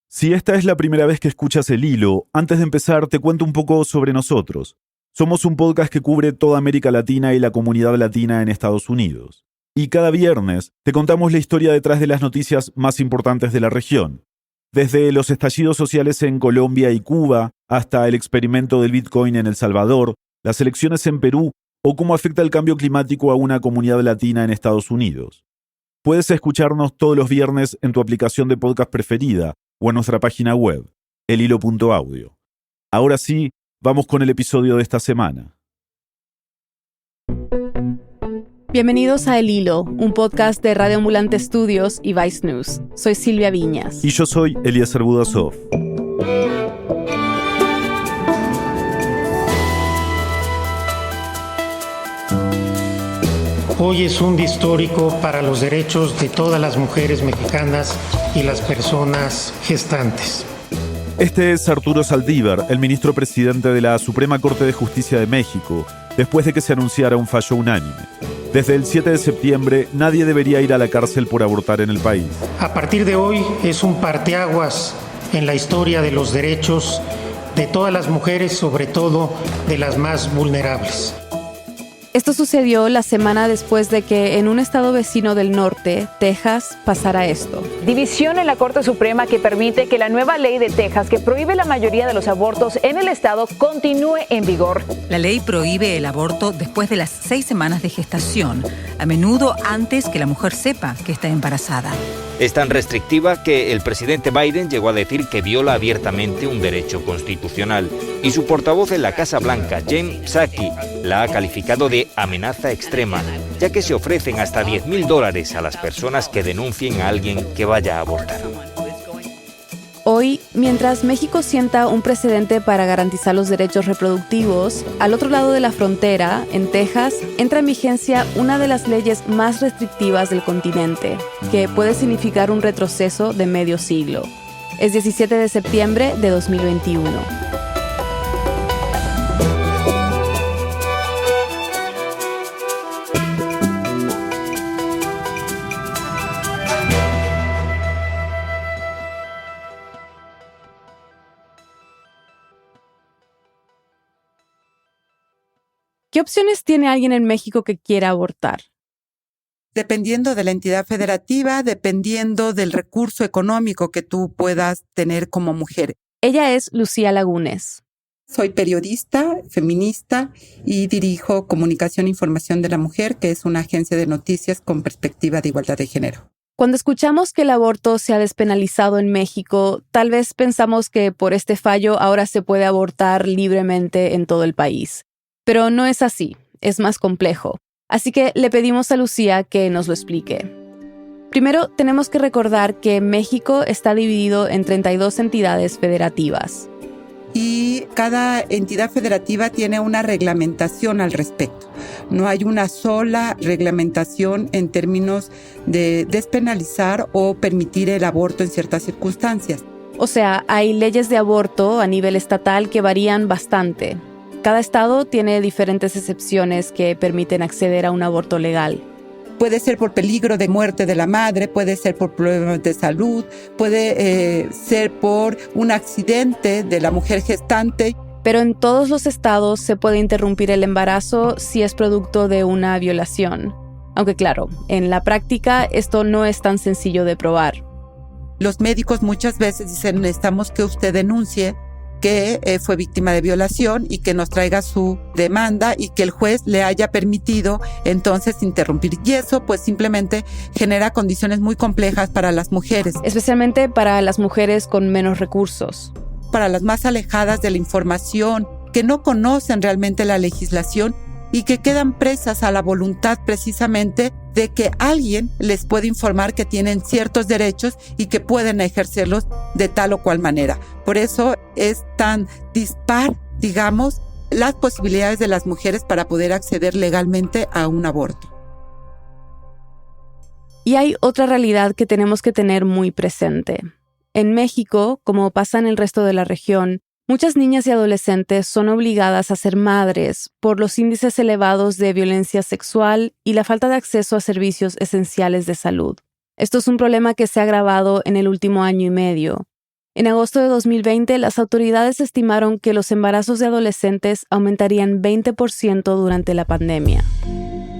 Si esta es la primera vez que escuchas El Hilo, antes de empezar te cuento un poco sobre nosotros. Somos un podcast que cubre toda América Latina y la comunidad latina en Estados Unidos. Y cada viernes te contamos la historia detrás de las noticias más importantes de la región. Desde los estallidos sociales en Colombia y Cuba, hasta el experimento del Bitcoin en El Salvador, las elecciones en Perú o cómo afecta el cambio climático a una comunidad latina en Estados Unidos. Puedes escucharnos todos los viernes en tu aplicación de podcast preferida o en nuestra página web, elhilo.audio. Ahora sí, vamos con el episodio de esta semana. Bienvenidos a El Hilo, un podcast de Radio Ambulante Studios y Vice News. Soy Silvia Viñas. Y yo soy Eliezer Budasov. Hoy es un día histórico para los derechos de todas las mujeres mexicanas y las personas gestantes. Este es Arturo Saldívar, el ministro presidente de la Suprema Corte de Justicia de México, después de que se anunciara un fallo unánime. Desde el 7 de septiembre, nadie debería ir a la cárcel por abortar en el país. A partir de hoy es un parteaguas en la historia de los derechos de todas las mujeres, sobre todo de las más vulnerables. Esto sucedió la semana después de que en un estado vecino del norte, Texas, pasara esto. División en la Corte Suprema que permite que la nueva ley de Texas que prohíbe la mayoría de los abortos en el estado continúe en vigor. La ley prohíbe el aborto después de las 6 semanas de gestación, a menudo antes que la mujer sepa que está embarazada. Es tan restrictiva que el presidente Biden llegó a decir que viola abiertamente un derecho constitucional y su portavoz en la Casa Blanca, Jen Psaki, la ha calificado de amenaza extrema, ya que se ofrecen hasta $10,000 a las personas que denuncien a alguien que vaya a abortar. Hoy, mientras México sienta un precedente para garantizar los derechos reproductivos, al otro lado de la frontera, en Texas, entra en vigencia una de las leyes más restrictivas del continente, que puede significar un retroceso de medio siglo. Es 17 de septiembre de 2021. ¿Qué opciones tiene alguien en México que quiera abortar? Dependiendo de la entidad federativa, dependiendo del recurso económico que tú puedas tener como mujer. Ella es Lucía Lagunes. Soy periodista, feminista y dirijo Comunicación e Información de la Mujer, que es una agencia de noticias con perspectiva de igualdad de género. Cuando escuchamos que el aborto se ha despenalizado en México, tal vez pensamos que por este fallo ahora se puede abortar libremente en todo el país. Pero no es así, es más complejo. Así que le pedimos a Lucía que nos lo explique. Primero, tenemos que recordar que México está dividido en 32 entidades federativas. Y cada entidad federativa tiene una reglamentación al respecto. No hay una sola reglamentación en términos de despenalizar o permitir el aborto en ciertas circunstancias. O sea, hay leyes de aborto a nivel estatal que varían bastante. Cada estado tiene diferentes excepciones que permiten acceder a un aborto legal. Puede ser por peligro de muerte de la madre, puede ser por problemas de salud, puede ser por un accidente de la mujer gestante. Pero en todos los estados se puede interrumpir el embarazo si es producto de una violación. Aunque claro, en la práctica esto no es tan sencillo de probar. Los médicos muchas veces dicen, necesitamos que usted denuncie que fue víctima de violación y que nos traiga su demanda y que el juez le haya permitido entonces interrumpir. Y eso pues simplemente genera condiciones muy complejas para las mujeres. Especialmente para las mujeres con menos recursos. Para las más alejadas de la información, que no conocen realmente la legislación y que quedan presas a la voluntad precisamente de que alguien les puede informar que tienen ciertos derechos y que pueden ejercerlos de tal o cual manera. Por eso es tan dispar, digamos, las posibilidades de las mujeres para poder acceder legalmente a un aborto. Y hay otra realidad que tenemos que tener muy presente. En México, como pasa en el resto de la región, muchas niñas y adolescentes son obligadas a ser madres por los índices elevados de violencia sexual y la falta de acceso a servicios esenciales de salud. Esto es un problema que se ha agravado en el último año y medio. En agosto de 2020, las autoridades estimaron que los embarazos de adolescentes aumentarían 20% durante la pandemia.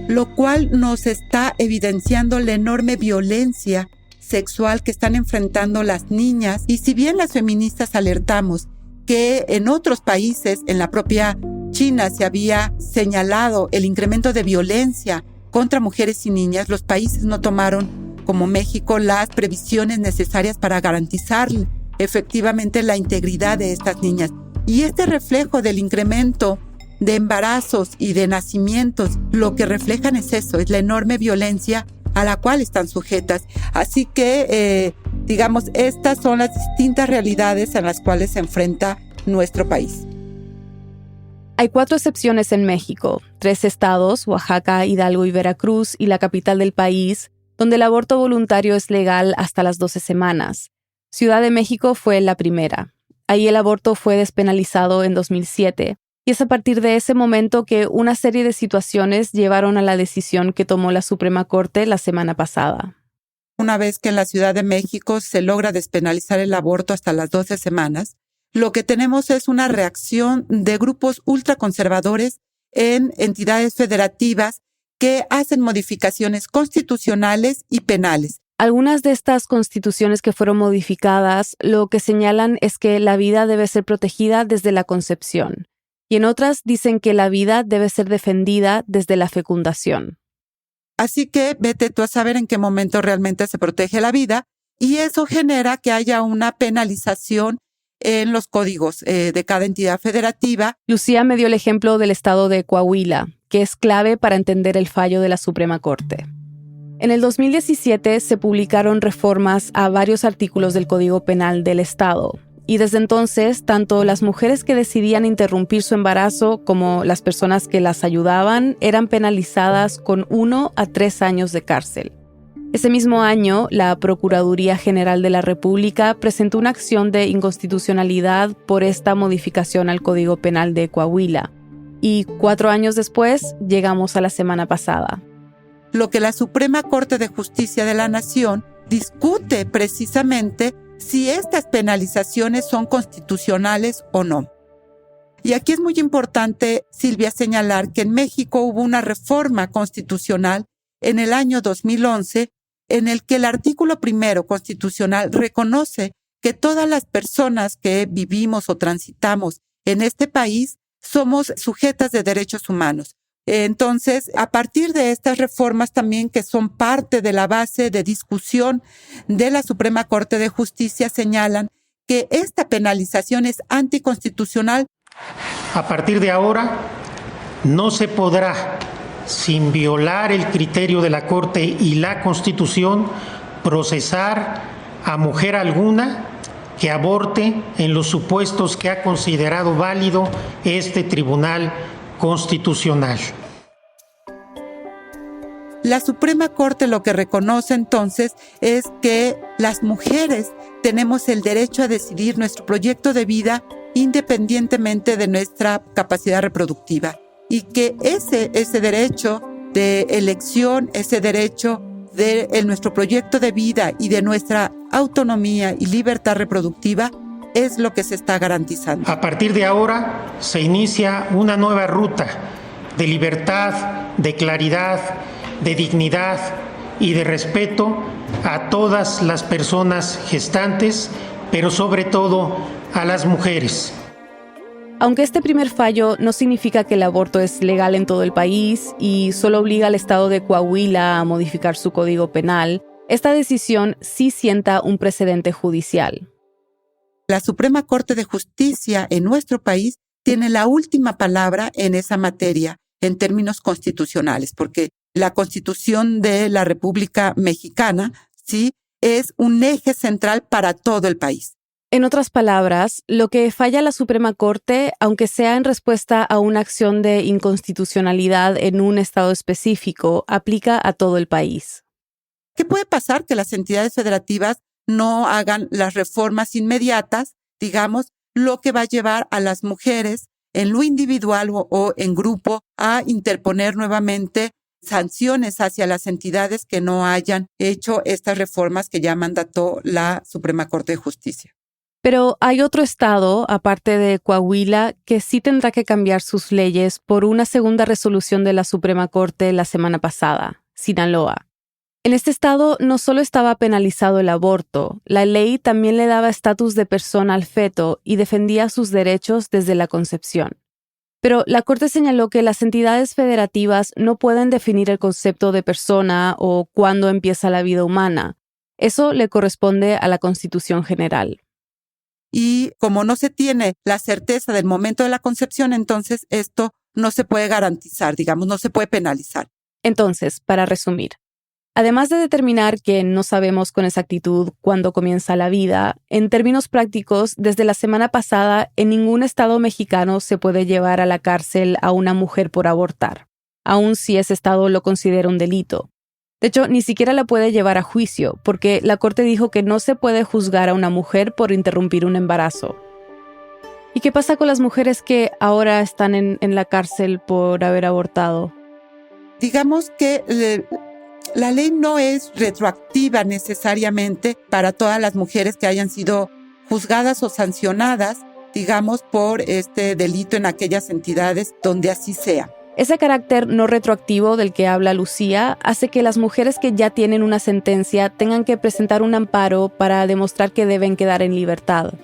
Lo cual nos está evidenciando la enorme violencia sexual que están enfrentando las niñas. Y si bien las feministas alertamos que en otros países, en la propia China, se había señalado el incremento de violencia contra mujeres y niñas, los países no tomaron, como México, las previsiones necesarias para garantizar efectivamente la integridad de estas niñas. Y este reflejo del incremento de embarazos y de nacimientos, lo que reflejan es eso, es la enorme violencia a la cual están sujetas. Así que, estas son las distintas realidades en las cuales se enfrenta nuestro país. Hay 4 excepciones en México, 3 estados, Oaxaca, Hidalgo y Veracruz, y la capital del país, donde el aborto voluntario es legal hasta las 12 semanas. Ciudad de México fue la primera. Ahí el aborto fue despenalizado en 2007, y es a partir de ese momento que una serie de situaciones llevaron a la decisión que tomó la Suprema Corte la semana pasada. Una vez que en la Ciudad de México se logra despenalizar el aborto hasta las 12 semanas, lo que tenemos es una reacción de grupos ultraconservadores en entidades federativas que hacen modificaciones constitucionales y penales. Algunas de estas constituciones que fueron modificadas lo que señalan es que la vida debe ser protegida desde la concepción, y en otras dicen que la vida debe ser defendida desde la fecundación. Así que vete tú a saber en qué momento realmente se protege la vida, y eso genera que haya una penalización en los códigos de cada entidad federativa. Lucía me dio el ejemplo del estado de Coahuila, que es clave para entender el fallo de la Suprema Corte. En el 2017 se publicaron reformas a varios artículos del Código Penal del estado, y desde entonces tanto las mujeres que decidían interrumpir su embarazo como las personas que las ayudaban eran penalizadas con 1 a 3 años de cárcel. Ese mismo año, la Procuraduría General de la República presentó una acción de inconstitucionalidad por esta modificación al Código Penal de Coahuila. Y 4 años después, llegamos a la semana pasada. Lo que la Suprema Corte de Justicia de la Nación discute precisamente si estas penalizaciones son constitucionales o no. Y aquí es muy importante, Silvia, señalar que en México hubo una reforma constitucional en el año 2011 en el que el artículo 1 constitucional reconoce que todas las personas que vivimos o transitamos en este país somos sujetas de derechos humanos. Entonces, a partir de estas reformas también que son parte de la base de discusión de la Suprema Corte de Justicia, señalan que esta penalización es anticonstitucional. A partir de ahora, no se podrá, sin violar el criterio de la Corte y la Constitución, procesar a mujer alguna que aborte en los supuestos que ha considerado válido este Tribunal Constitucional. La Suprema Corte lo que reconoce entonces es que las mujeres tenemos el derecho a decidir nuestro proyecto de vida independientemente de nuestra capacidad reproductiva, y que ese derecho de elección, ese derecho de nuestro proyecto de vida y de nuestra autonomía y libertad reproductiva es lo que se está garantizando. A partir de ahora se inicia una nueva ruta de libertad, de claridad, de dignidad y de respeto a todas las personas gestantes, pero sobre todo a las mujeres. Aunque este primer fallo no significa que el aborto es legal en todo el país y solo obliga al estado de Coahuila a modificar su código penal, esta decisión sí sienta un precedente judicial. La Suprema Corte de Justicia en nuestro país tiene la última palabra en esa materia en términos constitucionales, porque la Constitución de la República Mexicana, sí, es un eje central para todo el país. En otras palabras, lo que falla la Suprema Corte, aunque sea en respuesta a una acción de inconstitucionalidad en un estado específico, aplica a todo el país. ¿Qué puede pasar? Que las entidades federativas no hagan las reformas inmediatas, digamos, lo que va a llevar a las mujeres en lo individual o en grupo a interponer nuevamente sanciones hacia las entidades que no hayan hecho estas reformas que ya mandató la Suprema Corte de Justicia. Pero hay otro estado, aparte de Coahuila, que sí tendrá que cambiar sus leyes por una segunda resolución de la Suprema Corte la semana pasada, Sinaloa. En este estado no solo estaba penalizado el aborto, la ley también le daba estatus de persona al feto y defendía sus derechos desde la concepción. Pero la Corte señaló que las entidades federativas no pueden definir el concepto de persona o cuándo empieza la vida humana. Eso le corresponde a la Constitución General. Y como no se tiene la certeza del momento de la concepción, entonces esto no se puede garantizar, no se puede penalizar. Entonces, para resumir, además de determinar que no sabemos con exactitud cuándo comienza la vida, en términos prácticos, desde la semana pasada, en ningún estado mexicano se puede llevar a la cárcel a una mujer por abortar, aun si ese estado lo considera un delito. De hecho, ni siquiera la puede llevar a juicio, porque la Corte dijo que no se puede juzgar a una mujer por interrumpir un embarazo. ¿Y qué pasa con las mujeres que ahora están en la cárcel por haber abortado? Digamos que la ley no es retroactiva necesariamente para todas las mujeres que hayan sido juzgadas o sancionadas, por este delito en aquellas entidades donde así sea. Ese carácter no retroactivo del que habla Lucía hace que las mujeres que ya tienen una sentencia tengan que presentar un amparo para demostrar que deben quedar en libertad.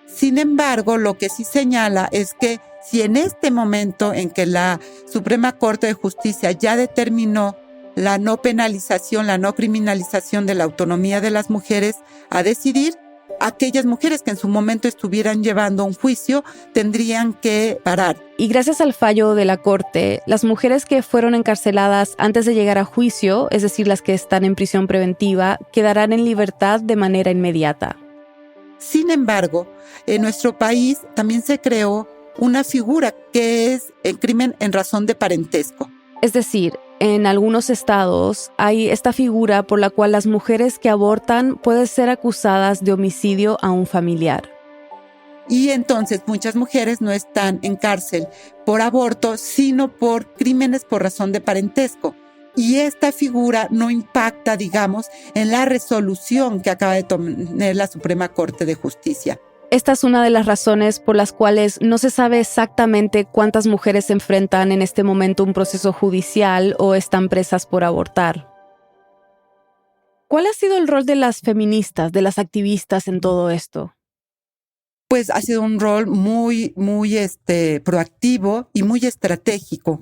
Sin embargo, lo que sí señala es que si en este momento en que la Suprema Corte de Justicia ya determinó la no penalización, la no criminalización de la autonomía de las mujeres a decidir, aquellas mujeres que en su momento estuvieran llevando un juicio tendrían que parar. Y gracias al fallo de la Corte, las mujeres que fueron encarceladas antes de llegar a juicio, es decir, las que están en prisión preventiva, quedarán en libertad de manera inmediata. Sin embargo, en nuestro país también se creó una figura que es el crimen en razón de parentesco. Es decir, en algunos estados hay esta figura por la cual las mujeres que abortan pueden ser acusadas de homicidio a un familiar. Y entonces muchas mujeres no están en cárcel por aborto, sino por crímenes por razón de parentesco. Y esta figura no impacta, en la resolución que acaba de tener la Suprema Corte de Justicia. Esta es una de las razones por las cuales no se sabe exactamente cuántas mujeres enfrentan en este momento un proceso judicial o están presas por abortar. ¿Cuál ha sido el rol de las feministas, de las activistas en todo esto? Pues ha sido un rol muy proactivo y muy estratégico.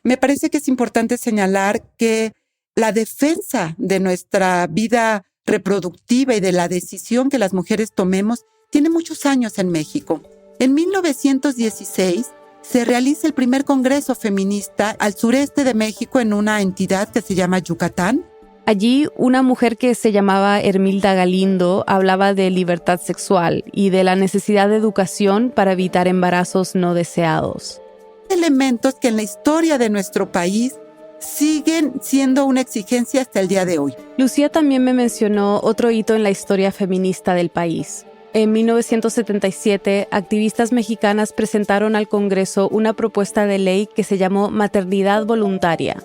Me parece que es importante señalar que la defensa de nuestra vida reproductiva y de la decisión que las mujeres tomemos tiene muchos años en México. En 1916 se realiza el primer congreso feminista al sureste de México en una entidad que se llama Yucatán. Allí, una mujer que se llamaba Hermilda Galindo hablaba de libertad sexual y de la necesidad de educación para evitar embarazos no deseados. Elementos que en la historia de nuestro país siguen siendo una exigencia hasta el día de hoy. Lucía también me mencionó otro hito en la historia feminista del país. En 1977, activistas mexicanas presentaron al Congreso una propuesta de ley que se llamó Maternidad Voluntaria.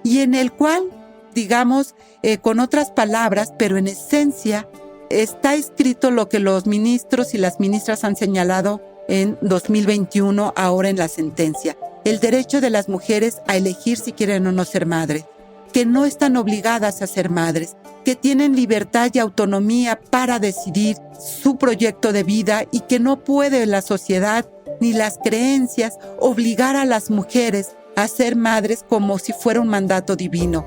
Y en el cual, con otras palabras, pero en esencia, está escrito lo que los ministros y las ministras han señalado en 2021, ahora en la sentencia. El derecho de las mujeres a elegir si quieren o no ser madres, que no están obligadas a ser madres, que tienen libertad y autonomía para decidir su proyecto de vida y que no puede la sociedad ni las creencias obligar a las mujeres a ser madres como si fuera un mandato divino.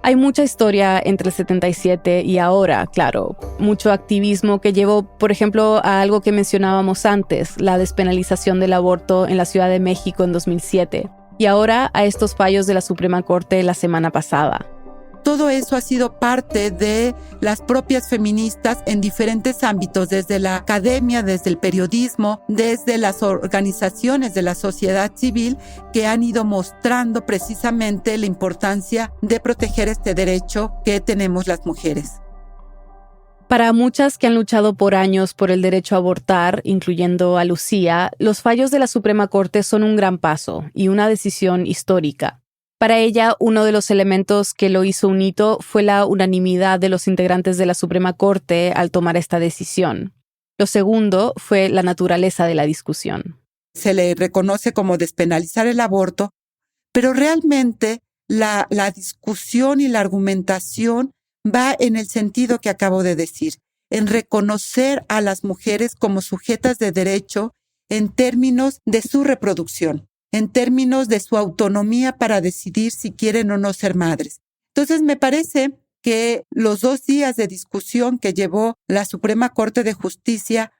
Hay mucha historia entre el 77 y ahora, claro. Mucho activismo que llevó, por ejemplo, a algo que mencionábamos antes, la despenalización del aborto en la Ciudad de México en 2007. Y ahora a estos fallos de la Suprema Corte la semana pasada. Todo eso ha sido parte de las propias feministas en diferentes ámbitos, desde la academia, desde el periodismo, desde las organizaciones de la sociedad civil que han ido mostrando precisamente la importancia de proteger este derecho que tenemos las mujeres. Para muchas que han luchado por años por el derecho a abortar, incluyendo a Lucía, los fallos de la Suprema Corte son un gran paso y una decisión histórica. Para ella, uno de los elementos que lo hizo un hito fue la unanimidad de los integrantes de la Suprema Corte al tomar esta decisión. Lo segundo fue la naturaleza de la discusión. Se le reconoce como despenalizar el aborto, pero realmente la discusión y la argumentación va en el sentido que acabo de decir, en reconocer a las mujeres como sujetas de derecho en términos de su reproducción, en términos de su autonomía para decidir si quieren o no ser madres. Entonces, me parece que los 2 días de discusión que llevó la Suprema Corte de Justicia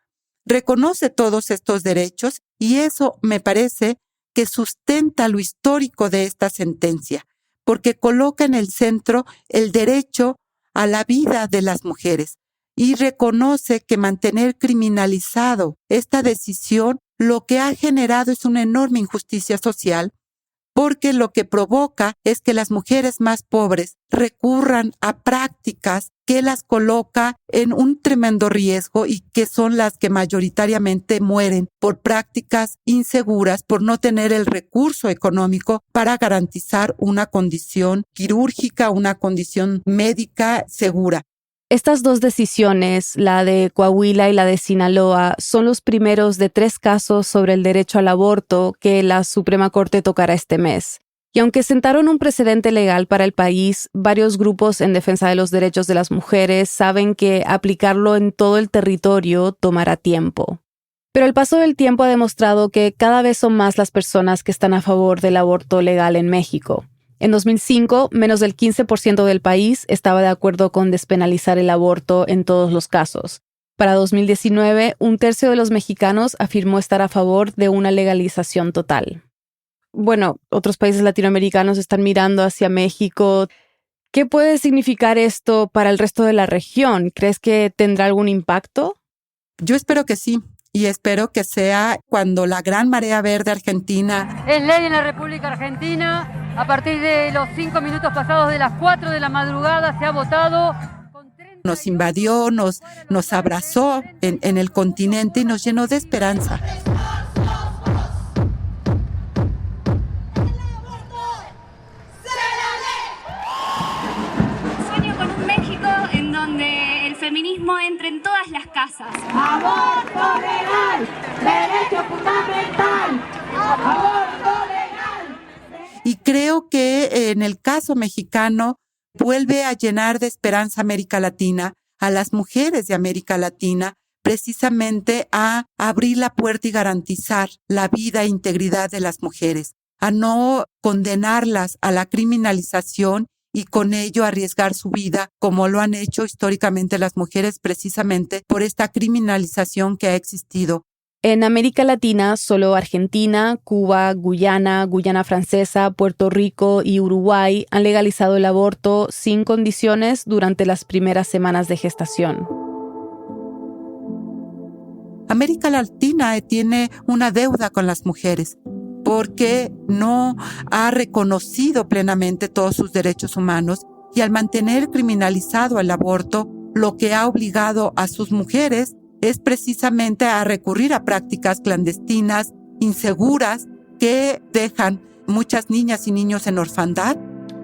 reconoce todos estos derechos y eso me parece que sustenta lo histórico de esta sentencia, porque coloca en el centro el derecho a la vida de las mujeres y reconoce que mantener criminalizado esta decisión lo que ha generado es una enorme injusticia social, porque lo que provoca es que las mujeres más pobres recurran a prácticas que las coloca en un tremendo riesgo y que son las que mayoritariamente mueren por prácticas inseguras, por no tener el recurso económico para garantizar una condición quirúrgica, una condición médica segura. Estas 2 decisiones, la de Coahuila y la de Sinaloa, son los primeros de 3 casos sobre el derecho al aborto que la Suprema Corte tocará este mes. Y aunque sentaron un precedente legal para el país, varios grupos en defensa de los derechos de las mujeres saben que aplicarlo en todo el territorio tomará tiempo. Pero el paso del tiempo ha demostrado que cada vez son más las personas que están a favor del aborto legal en México. En 2005, menos del 15% del país estaba de acuerdo con despenalizar el aborto en todos los casos. Para 2019, 1/3 de los mexicanos afirmó estar a favor de una legalización total. Bueno, otros países latinoamericanos están mirando hacia México. ¿Qué puede significar esto para el resto de la región? ¿Crees que tendrá algún impacto? Yo espero que sí. Y espero que sea cuando la gran marea verde argentina... Es ley en la República Argentina. A partir de los 5 minutos pasados de las 4 de la madrugada se ha votado. Nos invadió, nos abrazó en el continente y nos llenó de esperanza. Sueño con un México en donde el feminismo entre en todas las casas. ¡Aborto legal! ¡Derecho fundamental! ¡Aborto legal! Y creo que en el caso mexicano vuelve a llenar de esperanza América Latina, a las mujeres de América Latina, precisamente a abrir la puerta y garantizar la vida e integridad de las mujeres, a no condenarlas a la criminalización y con ello arriesgar su vida, como lo han hecho históricamente las mujeres precisamente por esta criminalización que ha existido. En América Latina, solo Argentina, Cuba, Guyana, Guyana Francesa, Puerto Rico y Uruguay han legalizado el aborto sin condiciones durante las primeras semanas de gestación. América Latina tiene una deuda con las mujeres porque no ha reconocido plenamente todos sus derechos humanos y al mantener criminalizado el aborto, lo que ha obligado a sus mujeres es precisamente a recurrir a prácticas clandestinas, inseguras, que dejan muchas niñas y niños en orfandad,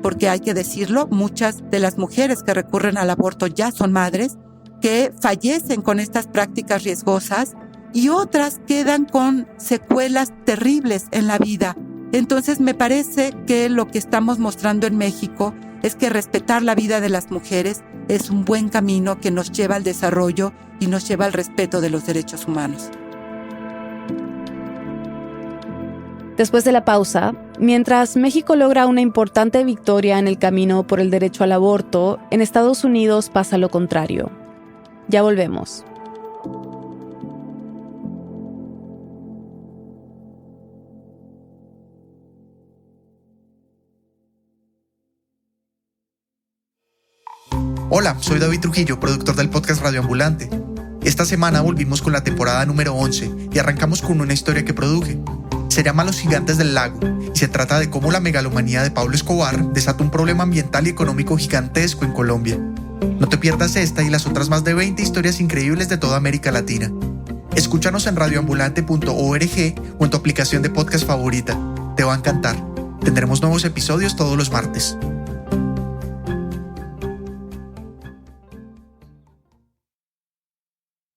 porque hay que decirlo, muchas de las mujeres que recurren al aborto ya son madres, que fallecen con estas prácticas riesgosas y otras quedan con secuelas terribles en la vida. Entonces me parece que lo que estamos mostrando en México es que respetar la vida de las mujeres es un buen camino que nos lleva al desarrollo y nos lleva al respeto de los derechos humanos. Después de la pausa, mientras México logra una importante victoria en el camino por el derecho al aborto, en Estados Unidos pasa lo contrario. Ya volvemos. Hola, soy David Trujillo, productor del podcast Radio Ambulante. Esta semana volvimos con la temporada número 11 y arrancamos con una historia que produje. Se llama Los Gigantes del Lago y se trata de cómo la megalomanía de Pablo Escobar desata un problema ambiental y económico gigantesco en Colombia. No te pierdas esta y las otras más de 20 historias increíbles de toda América Latina. Escúchanos en radioambulante.org o en tu aplicación de podcast favorita. Te va a encantar. Tendremos nuevos episodios todos los martes.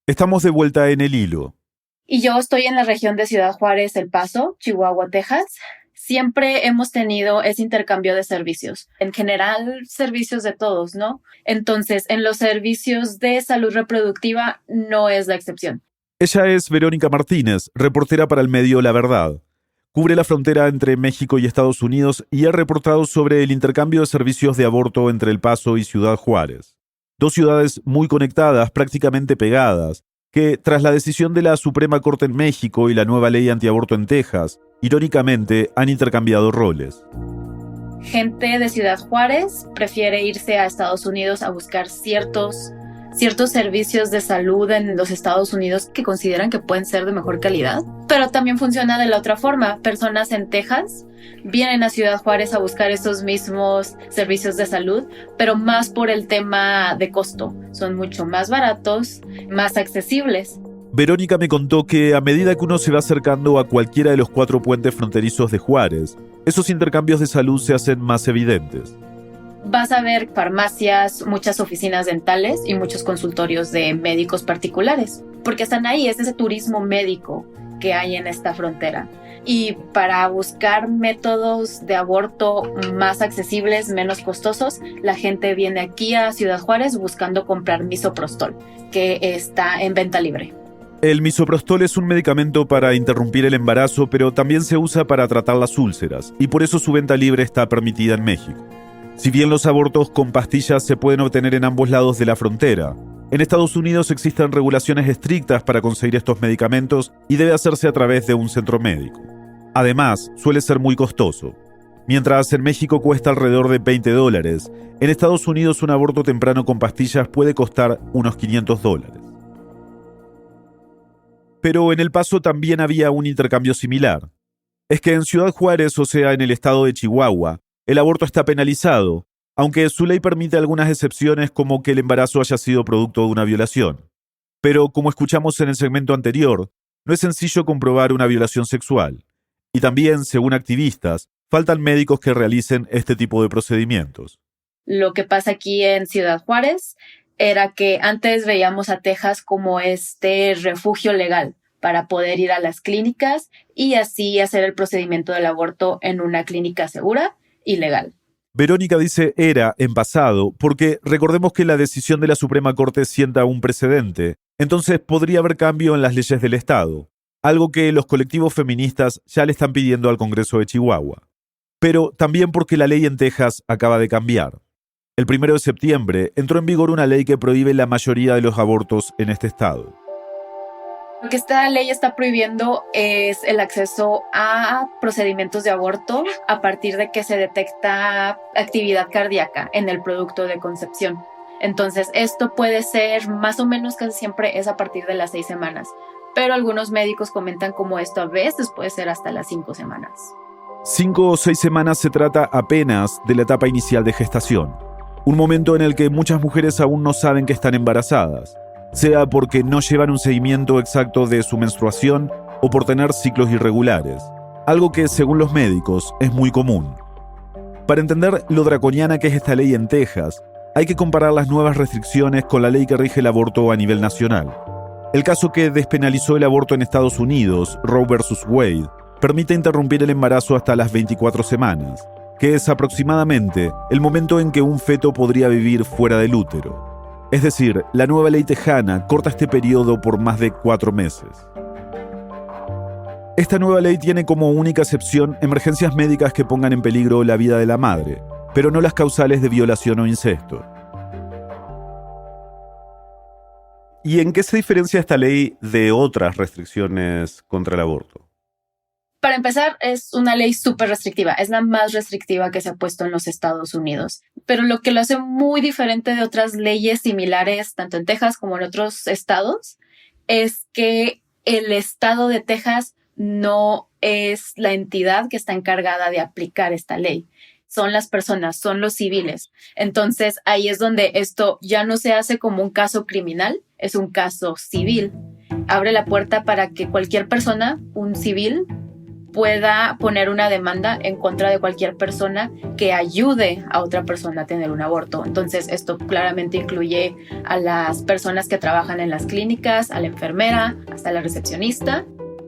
Estamos de vuelta en el hilo. Y yo estoy en la región de Ciudad Juárez, El Paso, Chihuahua, Texas. Siempre hemos tenido ese intercambio de servicios. En general, servicios de todos, ¿no? Entonces, en los servicios de salud reproductiva no es la excepción. Ella es Verónica Martínez, reportera para el medio La Verdad. Cubre la frontera entre México y Estados Unidos y ha reportado sobre el intercambio de servicios de aborto entre El Paso y Ciudad Juárez. Dos ciudades muy conectadas, prácticamente pegadas, que, tras la decisión de la Suprema Corte en México y la nueva ley antiaborto en Texas, irónicamente han intercambiado roles. Gente de Ciudad Juárez prefiere irse a Estados Unidos a buscar ciertos servicios de salud en los Estados Unidos que consideran que pueden ser de mejor calidad. Pero también funciona de la otra forma. Personas en Texas vienen a Ciudad Juárez a buscar esos mismos servicios de salud, pero más por el tema de costo. Son mucho más baratos, más accesibles. Verónica me contó que a medida que uno se va acercando a cualquiera de los 4 puentes fronterizos de Juárez, esos intercambios de salud se hacen más evidentes. Vas a ver farmacias, muchas oficinas dentales y muchos consultorios de médicos particulares, porque están ahí, es ese turismo médico que hay en esta frontera. Y para buscar métodos de aborto más accesibles, menos costosos, la gente viene aquí a Ciudad Juárez buscando comprar misoprostol, que está en venta libre. El misoprostol es un medicamento para interrumpir el embarazo, pero también se usa para tratar las úlceras, y por eso su venta libre está permitida en México. Si bien los abortos con pastillas se pueden obtener en ambos lados de la frontera, en Estados Unidos existen regulaciones estrictas para conseguir estos medicamentos y debe hacerse a través de un centro médico. Además, suele ser muy costoso. Mientras en México cuesta alrededor de $20, en Estados Unidos un aborto temprano con pastillas puede costar unos $500. Pero en El Paso también había un intercambio similar. Es que en Ciudad Juárez, o sea, en el estado de Chihuahua, el aborto está penalizado, aunque su ley permite algunas excepciones como que el embarazo haya sido producto de una violación. Pero, como escuchamos en el segmento anterior, no es sencillo comprobar una violación sexual. Y también, según activistas, faltan médicos que realicen este tipo de procedimientos. Lo que pasa aquí en Ciudad Juárez era que antes veíamos a Texas como este refugio legal para poder ir a las clínicas y así hacer el procedimiento del aborto en una clínica segura y legal. Verónica dice era en pasado porque recordemos que la decisión de la Suprema Corte sienta un precedente, entonces podría haber cambio en las leyes del Estado, algo que los colectivos feministas ya le están pidiendo al Congreso de Chihuahua. Pero también porque la ley en Texas acaba de cambiar. El 1 de septiembre entró en vigor una ley que prohíbe la mayoría de los abortos en este estado. Lo que esta ley está prohibiendo es el acceso a procedimientos de aborto a partir de que se detecta actividad cardíaca en el producto de concepción. Entonces, esto puede ser más o menos casi siempre es a partir de las 6 semanas, pero algunos médicos comentan como esto a veces puede ser hasta las 5 semanas. 5 o 6 semanas se trata apenas de la etapa inicial de gestación. Un momento en el que muchas mujeres aún no saben que están embarazadas, sea porque no llevan un seguimiento exacto de su menstruación o por tener ciclos irregulares, algo que, según los médicos, es muy común. Para entender lo draconiana que es esta ley en Texas, hay que comparar las nuevas restricciones con la ley que rige el aborto a nivel nacional. El caso que despenalizó el aborto en Estados Unidos, Roe vs. Wade, permite interrumpir el embarazo hasta las 24 semanas, que es aproximadamente el momento en que un feto podría vivir fuera del útero. Es decir, la nueva ley tejana corta este periodo por más de 4 meses. Esta nueva ley tiene como única excepción emergencias médicas que pongan en peligro la vida de la madre, pero no las causales de violación o incesto. ¿Y en qué se diferencia esta ley de otras restricciones contra el aborto? Para empezar, es una ley súper restrictiva. Es la más restrictiva que se ha puesto en los Estados Unidos. Pero lo que lo hace muy diferente de otras leyes similares, tanto en Texas como en otros estados, es que el estado de Texas no es la entidad que está encargada de aplicar esta ley. Son las personas, son los civiles. Entonces, ahí es donde esto ya no se hace como un caso criminal, es un caso civil. Abre la puerta para que cualquier persona, un civil, pueda poner una demanda en contra de cualquier persona que ayude a otra persona a tener un aborto. Entonces, esto claramente incluye a las personas que trabajan en las clínicas, a la enfermera, hasta la recepcionista,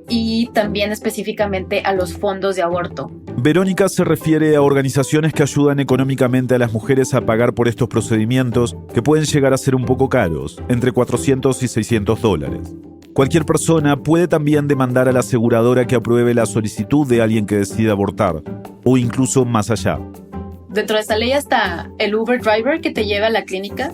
y también específicamente a los fondos de aborto. Verónica se refiere a organizaciones que ayudan económicamente a las mujeres a pagar por estos procedimientos que pueden llegar a ser un poco caros, entre $400 y $600. Cualquier persona puede también demandar a la aseguradora que apruebe la solicitud de alguien que decida abortar, o incluso más allá. Dentro de esta ley hasta el Uber driver que te lleva a la clínica,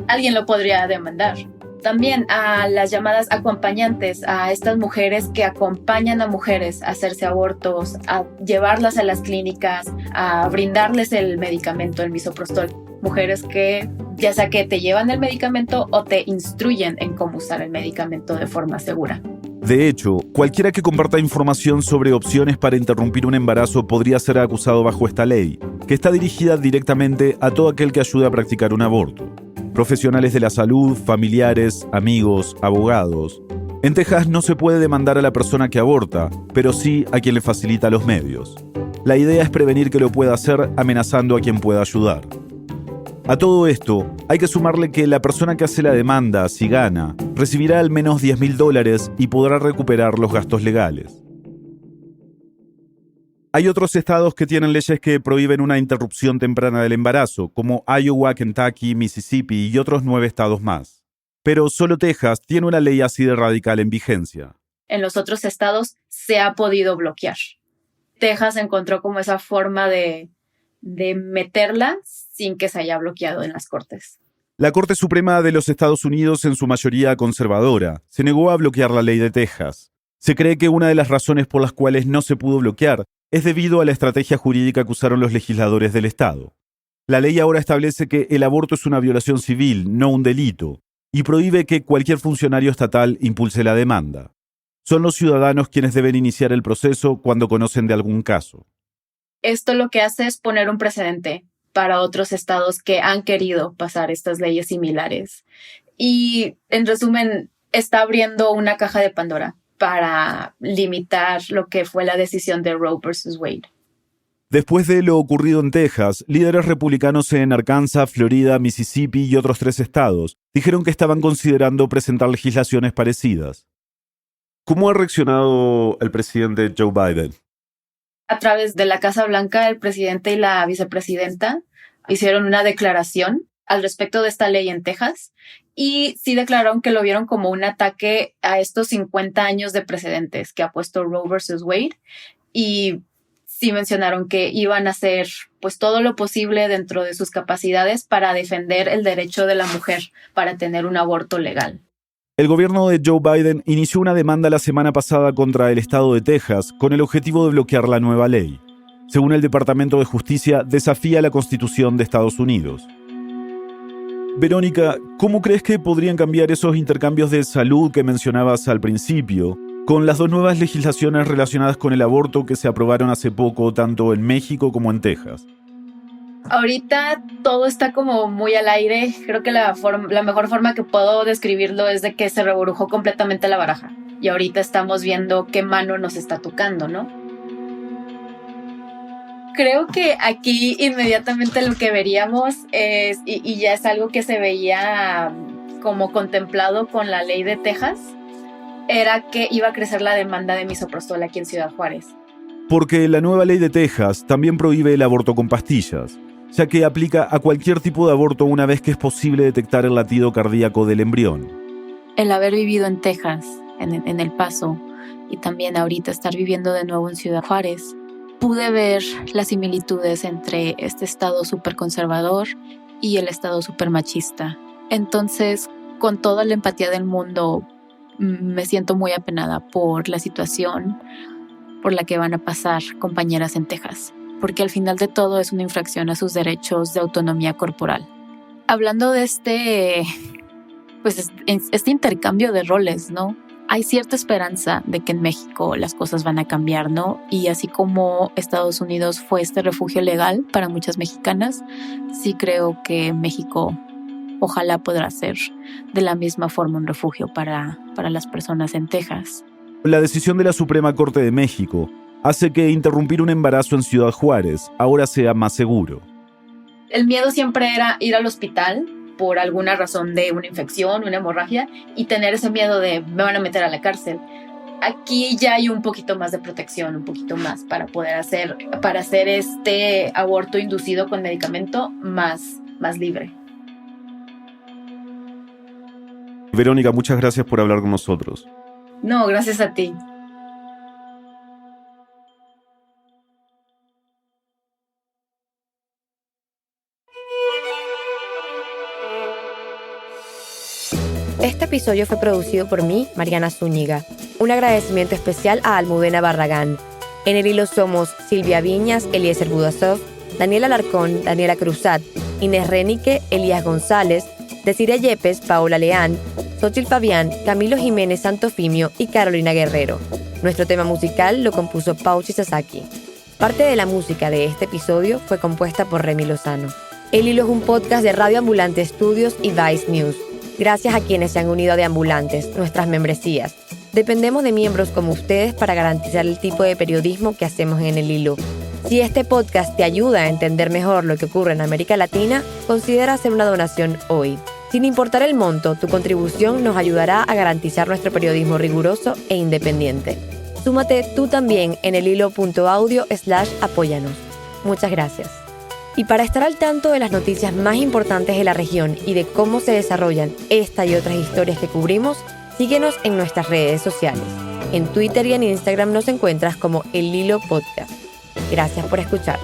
alguien lo podría demandar. También a las llamadas acompañantes, a estas mujeres que acompañan a mujeres a hacerse abortos, a llevarlas a las clínicas, a brindarles el medicamento, el misoprostol. Mujeres que ya sea que te llevan el medicamento o te instruyen en cómo usar el medicamento de forma segura. De hecho, cualquiera que comparta información sobre opciones para interrumpir un embarazo podría ser acusado bajo esta ley, que está dirigida directamente a todo aquel que ayude a practicar un aborto. Profesionales de la salud, familiares, amigos, abogados. En Texas no se puede demandar a la persona que aborta, pero sí a quien le facilita los medios. La idea es prevenir que lo pueda hacer amenazando a quien pueda ayudar. A todo esto, hay que sumarle que la persona que hace la demanda, si gana, recibirá al menos $10,000 y podrá recuperar los gastos legales. Hay otros estados que tienen leyes que prohíben una interrupción temprana del embarazo, como Iowa, Kentucky, Mississippi y otros 9 estados más. Pero solo Texas tiene una ley así de radical en vigencia. En los otros estados se ha podido bloquear. Texas encontró como esa forma de meterla sin que se haya bloqueado en las cortes. La Corte Suprema de los Estados Unidos, en su mayoría conservadora, se negó a bloquear la ley de Texas. Se cree que una de las razones por las cuales no se pudo bloquear es debido a la estrategia jurídica que usaron los legisladores del estado. La ley ahora establece que el aborto es una violación civil, no un delito, y prohíbe que cualquier funcionario estatal impulse la demanda. Son los ciudadanos quienes deben iniciar el proceso cuando conocen de algún caso. Esto lo que hace es poner un precedente para otros estados que han querido pasar estas leyes similares. Y, en resumen, está abriendo una caja de Pandora para limitar lo que fue la decisión de Roe versus Wade. Después de lo ocurrido en Texas, líderes republicanos en Arkansas, Florida, Mississippi y otros 3 estados dijeron que estaban considerando presentar legislaciones parecidas. ¿Cómo ha reaccionado el presidente Joe Biden? A través de la Casa Blanca, el presidente y la vicepresidenta hicieron una declaración al respecto de esta ley en Texas y sí declararon que lo vieron como un ataque a estos 50 años de precedentes que ha puesto Roe versus Wade y sí mencionaron que iban a hacer pues todo lo posible dentro de sus capacidades para defender el derecho de la mujer para tener un aborto legal. El gobierno de Joe Biden inició una demanda la semana pasada contra el estado de Texas con el objetivo de bloquear la nueva ley. Según el Departamento de Justicia, desafía la Constitución de Estados Unidos. Verónica, ¿cómo crees que podrían cambiar esos intercambios de salud que mencionabas al principio con las 2 nuevas legislaciones relacionadas con el aborto que se aprobaron hace poco tanto en México como en Texas? Ahorita todo está como muy al aire. Creo que la mejor forma que puedo describirlo es de que se reburujó completamente la baraja. Y ahorita estamos viendo qué mano nos está tocando, ¿no? Creo que aquí inmediatamente lo que veríamos es, y ya es algo que se veía como contemplado con la ley de Texas, era que iba a crecer la demanda de misoprostol aquí en Ciudad Juárez. Porque la nueva ley de Texas también prohíbe el aborto con pastillas, ya que aplica a cualquier tipo de aborto una vez que es posible detectar el latido cardíaco del embrión. El haber vivido en Texas, en El Paso, y también ahorita estar viviendo de nuevo en Ciudad Juárez, pude ver las similitudes entre este estado súper conservador y el estado súper machista. Entonces, con toda la empatía del mundo, me siento muy apenada por la situación por la que van a pasar compañeras en Texas, porque al final de todo es una infracción a sus derechos de autonomía corporal. Hablando de este intercambio de roles, ¿no? Hay cierta esperanza de que en México las cosas van a cambiar, ¿no? Y así como Estados Unidos fue este refugio legal para muchas mexicanas, sí creo que México ojalá podrá ser de la misma forma un refugio para las personas en Texas. La decisión de la Suprema Corte de México hace que interrumpir un embarazo en Ciudad Juárez ahora sea más seguro. El miedo siempre era ir al hospital por alguna razón de una infección, una hemorragia, y tener ese miedo de me van a meter a la cárcel. Aquí ya hay un poquito más de protección, un poquito más para hacer este aborto inducido con medicamento más libre. Verónica, muchas gracias por hablar con nosotros. No, gracias a ti. Este episodio fue producido por mí, Mariana Zúñiga. Un agradecimiento especial a Almudena Barragán. En el hilo somos Silvia Viñas, Eliezer Budasov, Daniela Alarcón, Daniela Cruzat, Inés Renique, Elías González, Desiree Yepes, Paola Leán, Xochitl Fabián, Camilo Jiménez Santofimio y Carolina Guerrero. Nuestro tema musical lo compuso Pauchi Sasaki. Parte de la música de este episodio fue compuesta por Remy Lozano. El Hilo es un podcast de Radio Ambulante Studios y Vice News. Gracias a quienes se han unido a De Ambulantes, nuestras membresías. Dependemos de miembros como ustedes para garantizar el tipo de periodismo que hacemos en El Hilo. Si este podcast te ayuda a entender mejor lo que ocurre en América Latina, considera hacer una donación hoy. Sin importar el monto, tu contribución nos ayudará a garantizar nuestro periodismo riguroso e independiente. Súmate tú también en elhilo.audio/apóyanos. Muchas gracias. Y para estar al tanto de las noticias más importantes de la región y de cómo se desarrollan esta y otras historias que cubrimos, síguenos en nuestras redes sociales. En Twitter y en Instagram nos encuentras como El Hilo Podcast. Gracias por escuchar.